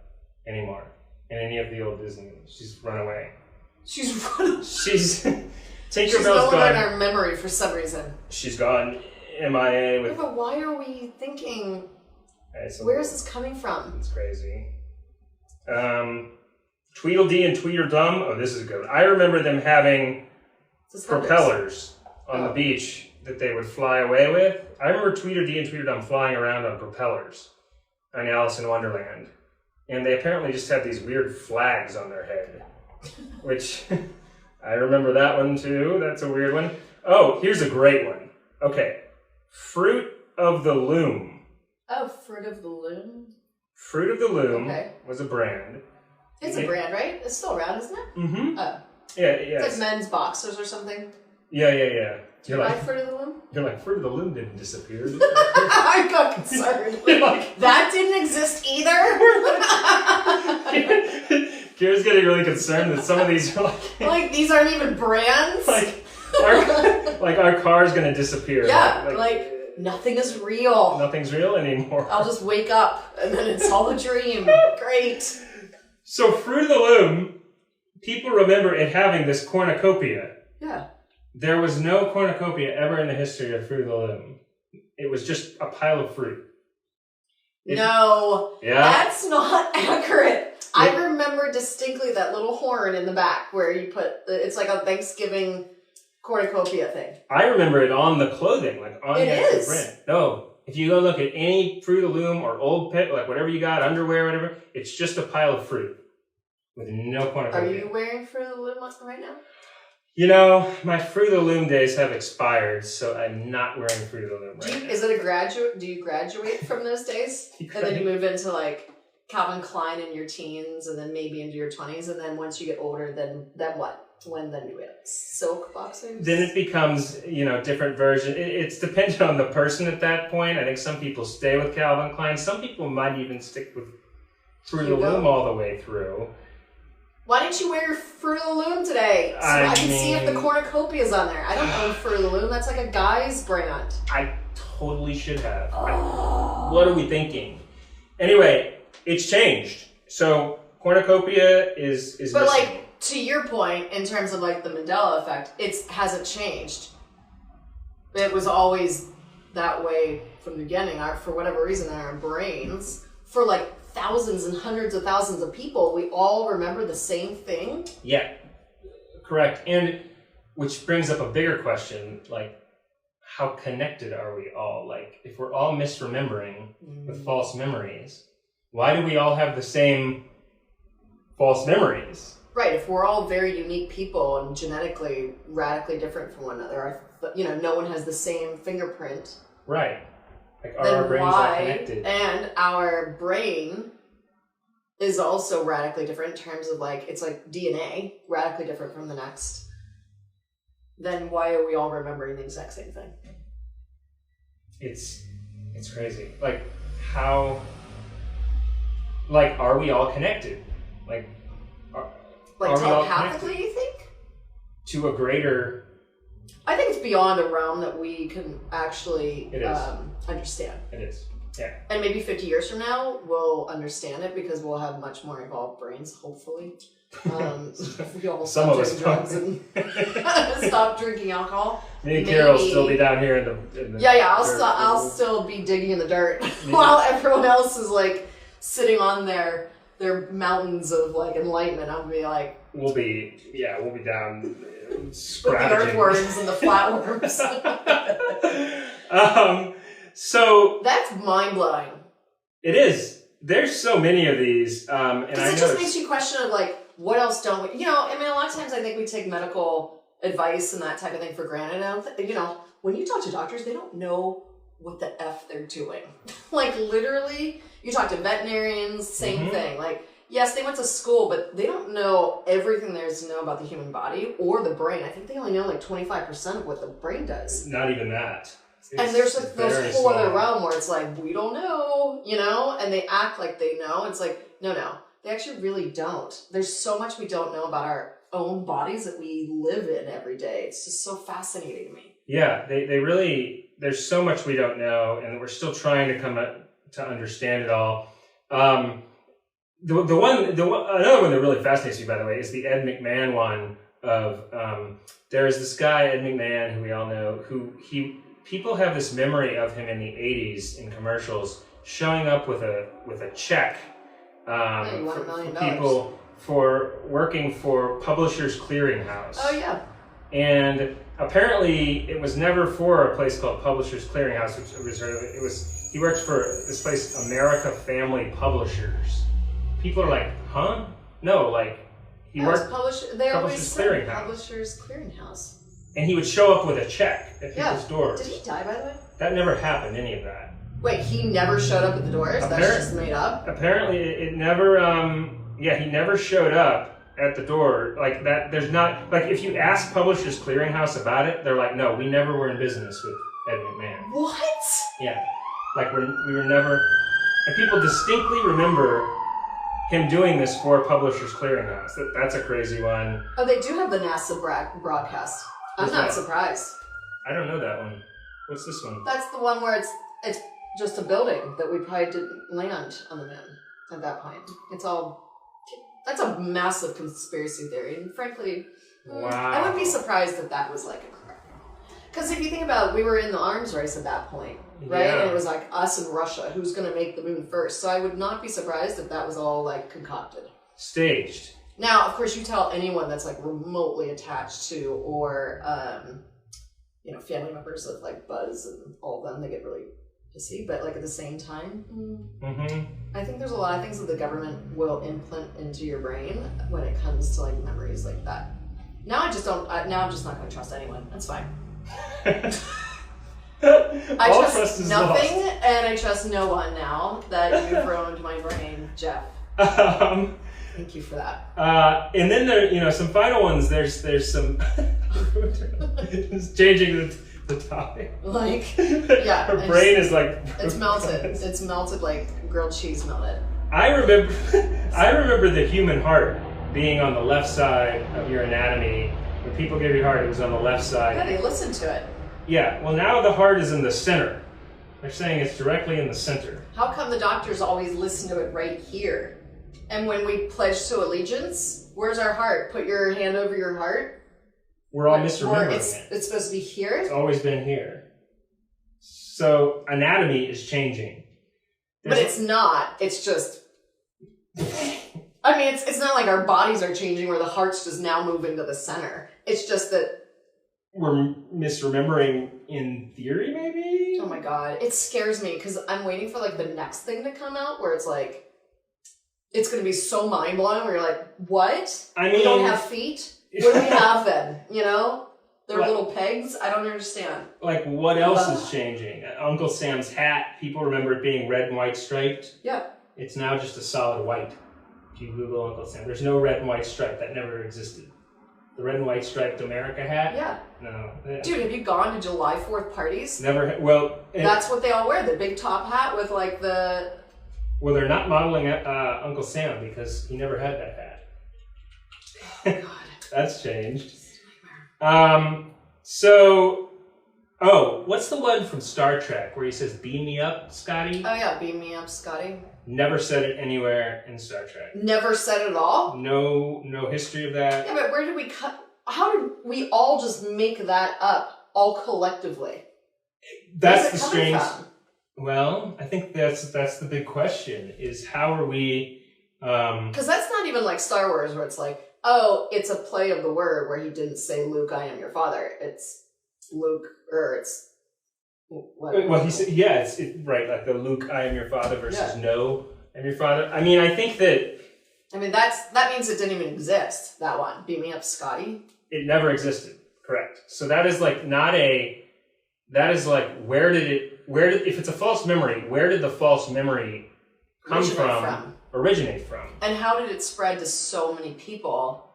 anymore in any of the old Disney movies. She's run away. She's run away. She's Tinkerbell's She's no longer gone. in our memory for some reason. She's gone MIA with. Yeah, but why are we thinking? Where is this coming from? It's crazy. Tweedledee and Tweedledum. Oh, this is good. I remember them having propellers on the beach that they would fly away with. I remember Tweedledee and Tweedledum flying around on propellers on Alice in Wonderland. And they apparently just had these weird flags on their head, which I remember that one too. That's a weird one. Oh, here's a great one. Okay. Fruit of the Loom. Oh, Fruit of the Loom? Fruit of the Loom was a brand. It's a brand, right? It's still around, isn't it? Mm-hmm. Oh. Yeah. It's like men's boxers or something. Yeah. You're like, Fruit of the Loom? You're like, Fruit of the Loom didn't disappear. I got concerned. That didn't exist either? Kira's getting really concerned that some of these are like these aren't even brands. Our car's gonna disappear. Yeah, like nothing is real. Nothing's real anymore. I'll just wake up and then it's all a dream. Great. So Fruit of the Loom, people remember it having this cornucopia. Yeah. There was no cornucopia ever in the history of Fruit of the Loom. It was just a pile of fruit. No, yeah, that's not accurate. Yeah. I remember distinctly that little horn in the back where you put, it's like a Thanksgiving cornucopia thing. I remember it on the clothing, like on the actual print. No, if you go look at any Fruit of the Loom or Old Pit, like whatever you got, underwear, whatever, it's just a pile of fruit with no cornucopia. Are you wearing Fruit of the Loom right now? You know, my Fruit of the Loom days have expired, so I'm not wearing Fruit of the Loom right now. Is it a graduate? Do you graduate from those days? And then you move into like Calvin Klein in your teens and then maybe into your 20s, and then once you get older, then what? When then do we have silk boxers? Then it becomes, different version. It's dependent on the person at that point. I think some people stay with Calvin Klein. Some people might even stick with Fruit of the Loom all the way through. Why didn't you wear your Fruit of the Loom today? So I can see if the cornucopia is on there. I don't own Fruit of the Loom. That's like a guy's brand. I totally should have. What are we thinking? Anyway, it's changed. So cornucopia is but missing. Like, to your point, in terms of like the Mandela effect, it hasn't changed. It was always that way from the beginning. For whatever reason, in our brains, for like thousands and hundreds of thousands of people, we all remember the same thing. Yeah, correct. And which brings up a bigger question, like, how connected are we all? Like, if we're all misremembering with false memories, why do we all have the same false memories? Right, if we're all very unique people and genetically radically different from one another, no one has the same fingerprint. Right. Like, our brains all connected? And our brain is also radically different in terms of like, it's like DNA, radically different from the next. Then why are we all remembering the exact same thing? It's crazy. Like, how, like, are we all connected? Like telepathically, you think? To a greater... I think it's beyond a realm that we can actually understand. It is, yeah. And maybe 50 years from now, we'll understand it because we'll have much more evolved brains, hopefully. We all stop doing drugs and stop drinking alcohol. Me and Kira will still be down here in the Yeah, I'll still be digging in the dirt while everyone else is like sitting on their mountains of like enlightenment. I'll be like, we'll be down scratching with the earthworms and the flatworms. So that's mind blowing. It is. There's so many of these, and it just makes you question of like, what else don't we? A lot of times I think we take medical advice and that type of thing for granted. I don't think, when you talk to doctors, they don't know what the F they're doing. Like literally, you talk to veterinarians, same thing. Like, yes, they went to school, but they don't know everything there is to know about the human body or the brain. I think they only know like 25% of what the brain does. Not even that. And there's like this whole other realm where it's like, we don't know, and they act like they know. It's like, no, they actually really don't. There's so much we don't know about our own bodies that we live in every day. It's just so fascinating to me. Yeah, they really, there's so much we don't know, and we're still trying to come to understand it all. Another one that really fascinates me, by the way, is the Ed McMahon one of, there's this guy, Ed McMahon, who we all know, people have this memory of him in the 80s in commercials showing up with a check for people for working for Publishers Clearinghouse. Oh, yeah. And apparently it was never for a place called Publishers Clearinghouse, he worked for this place, America Family Publishers. People are like, huh? No, like, he worked Publishers Clearinghouse. Publishers Clearinghouse. And he would show up with a check at people's doors. Did he die, by the way? That never happened, any of that. Wait, he never showed up at the doors? That's just made up? Apparently, it never, he never showed up at the door. Like, that, there's not, like, if you ask Publishers Clearinghouse about it, they're like, no, we never were in business with Ed McMahon. What? Yeah. Like, we were never, and people distinctly remember him doing this for Publishers Clearinghouse. That's a crazy one. Oh, they do have the NASA broadcast. I'm not surprised. I don't know that one. What's this one? That's the one where it's just a building that we probably didn't land on the moon at that point. That's a massive conspiracy theory, and frankly, wow. I wouldn't be surprised if that was like because if you think about it, we were in the arms race at that point, right? Yeah. And it was like us and Russia, who's going to make the moon first. So I would not be surprised if that was all like concocted. Staged. Now, of course, you tell anyone that's like remotely attached to or, family members of like Buzz and all of them, they get really pissy. But like at the same time, I think there's a lot of things that the government will implant into your brain when it comes to like memories like that. Now I'm just not going to trust anyone. That's fine. I trust nothing, and I trust no one now that you've ruined my brain, Geoff. Thank you for that. And then there, some final ones. There's some it's changing the topic. Like, yeah, her brain is like it's melted. It's melted like grilled cheese melted. I remember the human heart being on the left side of your anatomy. When people gave you heart, it was on the left side. Yeah, they listened to it. Yeah, well now the heart is in the center. They're saying it's directly in the center. How come the doctors always listen to it right here? And when we pledge to allegiance, where's our heart? Put your hand over your heart. We're all misremembering it. It's supposed to be here? It's always been here. So anatomy is changing. But it's not. It's just... I mean, it's not like our bodies are changing where the heart's just now moving to the center. It's just that... We're misremembering in theory, maybe? Oh my god. It scares me because I'm waiting for like the next thing to come out where it's like... It's going to be so mind-blowing where you're like, what? I mean... We don't have feet? What do we have then? You know? They're little pegs? I don't understand. Like, what else is changing? Uncle Sam's hat, people remember it being red and white striped. Yeah. It's now just a solid white. If you Google Uncle Sam, there's no red and white stripe. That never existed. The red and white striped America hat? Yeah. No. Dude, have you gone to July 4th parties? Never. Well... That's what they all wear. The big top hat with like the... Well, they're not modeling Uncle Sam because he never had that hat. Oh, God. That's changed. What's the one from Star Trek where he says, "Beam me up, Scotty"? Oh, yeah. Beam me up, Scotty. Never said it anywhere in Star Trek. Never said it at all? No history of that. Yeah, but where did we cut... How did we all just make that up, all collectively? That's the strange... From? Well, I think that's the big question, is how are we... Because that's not even like Star Wars where it's like, oh, it's a play of the word where he didn't say, Luke, I am your father. It's Luke, or it's... Whatever. Well, he said, yeah, it's right, like the Luke, I am your father versus no, I'm your father. I mean, I think that... I mean, that means it didn't even exist, that one. Beam me up, Scotty. It never existed, correct. So that is like not a... That is like, if it's a false memory, where did the false memory originate from? And how did it spread to so many people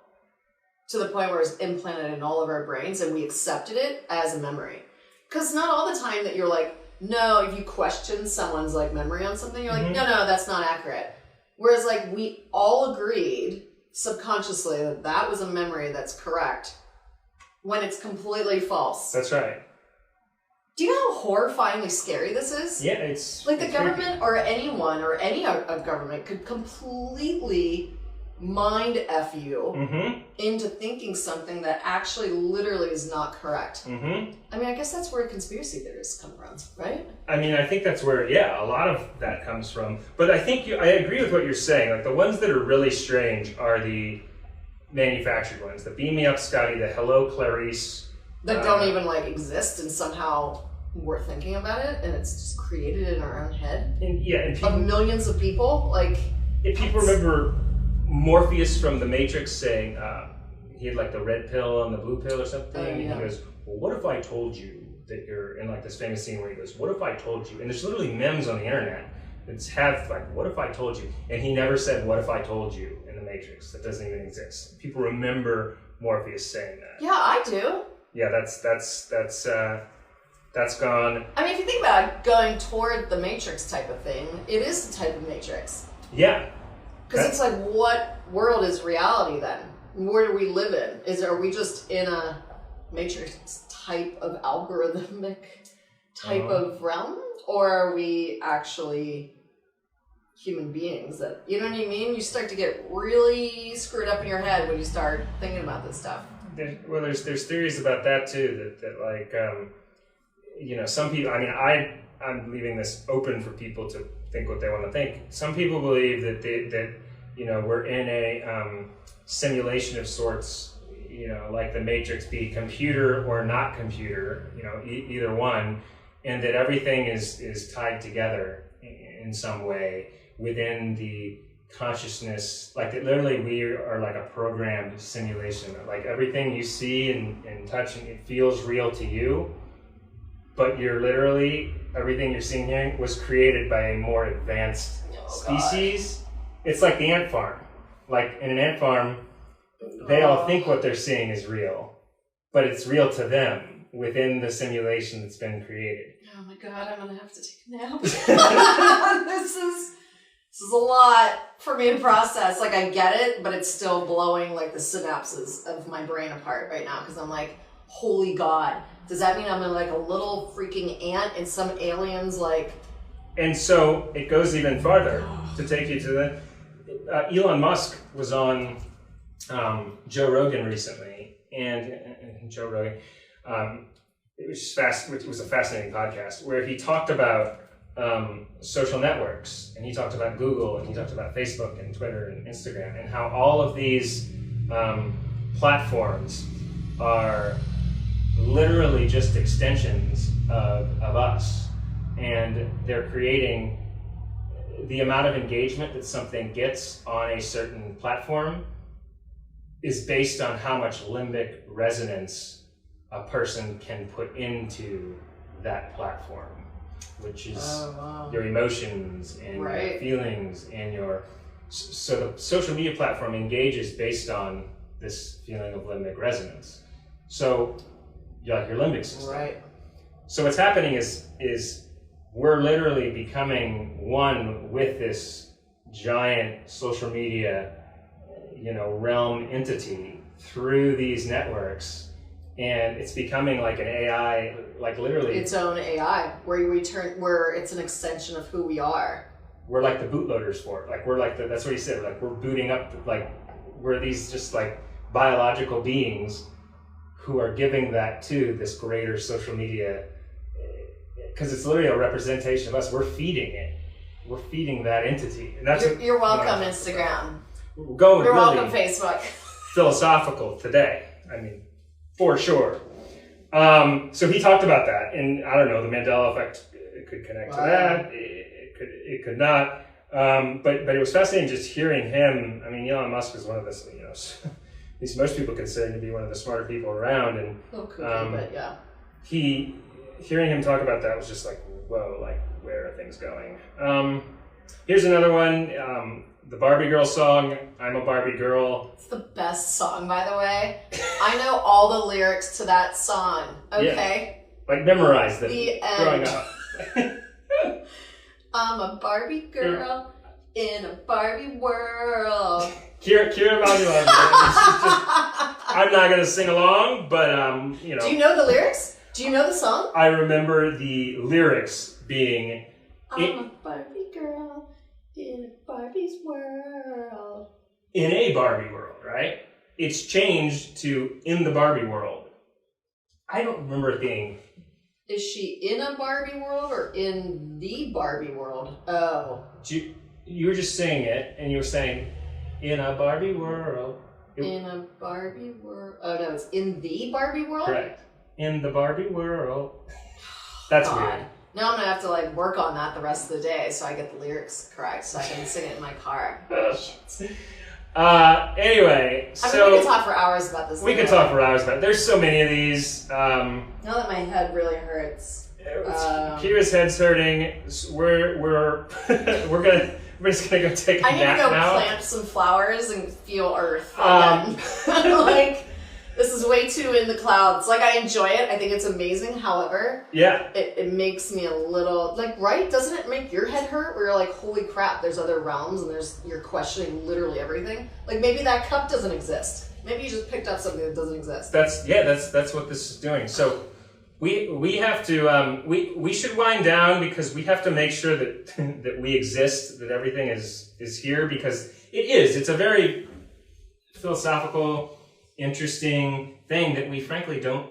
to the point where it's implanted in all of our brains and we accepted it as a memory? Because not all the time that you're like, no, if you question someone's like memory on something, you're like, no, that's not accurate. Whereas like we all agreed subconsciously that that was a memory that's correct when it's completely false. That's right. Do you know how horrifyingly scary this is? Yeah, it's... Like the government or anyone or any of government could completely mind F you into thinking something that actually literally is not correct. I mean, I guess that's where conspiracy theories come from, right? I mean, I think that's where, a lot of that comes from. But I think I agree with what you're saying. Like the ones that are really strange are the manufactured ones. The Beam Me Up Scotty, the Hello Clarice... That don't even like exist, and somehow we're thinking about it, and it's just created in our own head. And people, of millions of people, like. If people remember Morpheus from The Matrix saying he had like the red pill and the blue pill or something, and he goes, "Well, what if I told you that you're in like this famous scene where he goes, what if I told you?" And there's literally memes on the internet that have like, "What if I told you?" And he never said, "What if I told you?" in The Matrix. That doesn't even exist. People remember Morpheus saying that. Yeah, I do. Yeah, that's gone. I mean, if you think about it, going toward the Matrix type of thing, it is the type of Matrix. Yeah. Because it's like, what world is reality then? Where do we live in? Are we just in a matrix type of algorithmic type of realm? Or are we actually human beings that, you know what I mean? You start to get really screwed up in your head when you start thinking about this stuff. Well, there's theories about that too, that like, you know, some people, I mean, I'm leaving this open for people to think what they want to think. Some people believe that you know, we're in a simulation of sorts, you know, like the Matrix, be computer or not computer, you know, either one, and that everything is tied together in some way within the consciousness, like that literally we are like a programmed simulation. Like everything you see and touch, and it feels real to you, but you're literally, everything you're seeing here was created by a more advanced species. God. It's like the ant farm. Like in an ant farm, they all think what they're seeing is real, but it's real to them within the simulation that's been created. Oh my God, I'm gonna have to take a nap. This is a lot for me to process. Like, I get it, but it's still blowing like the synapses of my brain apart right now, because I'm like, holy God, does that mean I'm like a little freaking ant and some aliens like... And so it goes even farther to take you to the... Elon Musk was on Joe Rogan recently, and Joe Rogan, it was a fascinating podcast where he talked about social networks, and he talked about Google, and he talked about Facebook and Twitter and Instagram, and how all of these platforms are literally just extensions of us, and they're creating the amount of engagement that something gets on a certain platform is based on how much limbic resonance a person can put into that platform, which is your emotions and your feelings and your... So the social media platform engages based on this feeling of limbic resonance. So you're like your limbic system. Right. So what's happening is we're literally becoming one with this giant social media, you know, realm entity through these networks, and it's becoming like an AI, like literally its own AI, where it's an extension of who we are. We're like the bootloaders for it. Like we're like that's what he said. Like we're booting up. Like we're these just like biological beings who are giving that to this greater social media. Because it's literally a representation of us. We're feeding it. We're feeding that entity. And that's you're welcome, Instagram. We're going you're really welcome, Facebook. Philosophical today. I mean, for sure. So he talked about that, and I don't know, the Mandela effect. It could connect to that. It could not. But it was fascinating just hearing him. I mean, Elon Musk is one of the, you know, at least most people consider him to be one of the smarter people around, and but yeah. Hearing him talk about that was just like, whoa, like, where are things going? Here's another one, the Barbie Girl song, I'm a Barbie Girl. It's the best song, by the way. I know all the lyrics to that song, okay? Yeah. Like, memorized them growing up. I'm a Barbie girl in a Barbie world. Kira Mandela. I'm not going to sing along, but, you know. Do you know the lyrics? Do you know the song? I remember the lyrics being... I'm a Barbie girl in a Barbie's world. In a Barbie world, right? It's changed to in the Barbie world. I don't remember it being... Is she in a Barbie world or in the Barbie world? Oh. You were just saying it, and you were saying, in a Barbie world. In a Barbie world. Oh, no, it's in the Barbie world? Correct. In the Barbie world. That's weird. Now I'm going to have to like work on that the rest of the day so I get the lyrics correct so I can sing it in my car. Anyway, I mean, we could talk for hours about this. We could talk for hours about it. There's so many of these. Now that my head really hurts. Kira's head's hurting. We're just gonna go take a nap now. I need to go plant some flowers and feel earth again. Like, This is way too in the clouds. Like, I enjoy it. I think it's amazing. However, it makes me a little, like, right? Doesn't it make your head hurt? Where you're like, holy crap, there's other realms and you're questioning literally everything. Like, maybe that cup doesn't exist. Maybe you just picked up something that doesn't exist. That's what this is doing. So we have to we should wind down because we have to make sure that that we exist, that everything is here, because it's a very philosophical, interesting thing that we frankly don't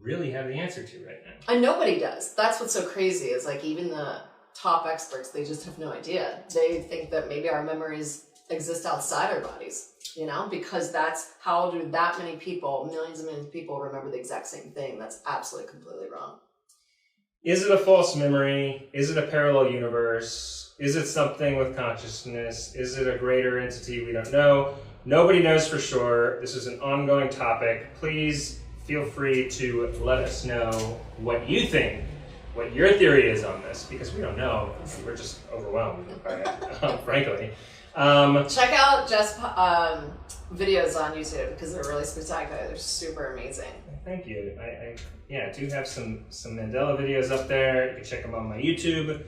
really have the answer to right now. And nobody does. That's what's so crazy, is like even the top experts, they just have no idea. They think that maybe our memories exist outside our bodies, you know, because that's how do that many people, millions and millions of people, remember the exact same thing. That's absolutely completely wrong. Is it a false memory? Is it a parallel universe? Is it something with consciousness? Is it a greater entity? We don't know. Nobody knows for sure. This is an ongoing topic. Please feel free to let us know what you think, what your theory is on this, because we don't know. We're just overwhelmed by it, frankly. Check out Jeff's videos on YouTube because they're really spectacular. They're super amazing. Thank you. I do have some Mandela videos up there. You can check them on my YouTube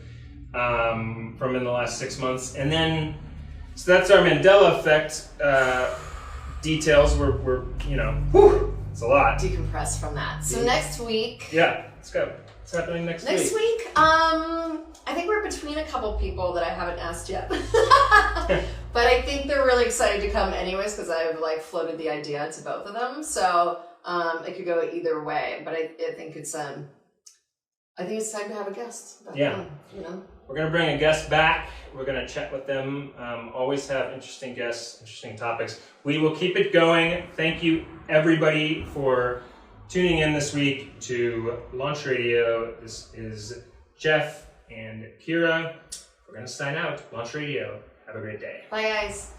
from in the last 6 months. And then, so that's our Mandela effect details. We're it's a lot. Decompress from that. So next week. Yeah, let's go. What's happening next week? Next week, I think we're between a couple people that I haven't asked yet. But I think they're really excited to come anyways because I've like floated the idea to both of them. So it could go either way. But I think it's time to have a guest. Yeah. We're going to bring a guest back. We're going to chat with them. Always have interesting guests, interesting topics. We will keep it going. Thank you, everybody, for tuning in this week to Launch Radio. This is Geoff and Kira. We're going to sign out. Launch Radio. Have a great day. Bye, guys.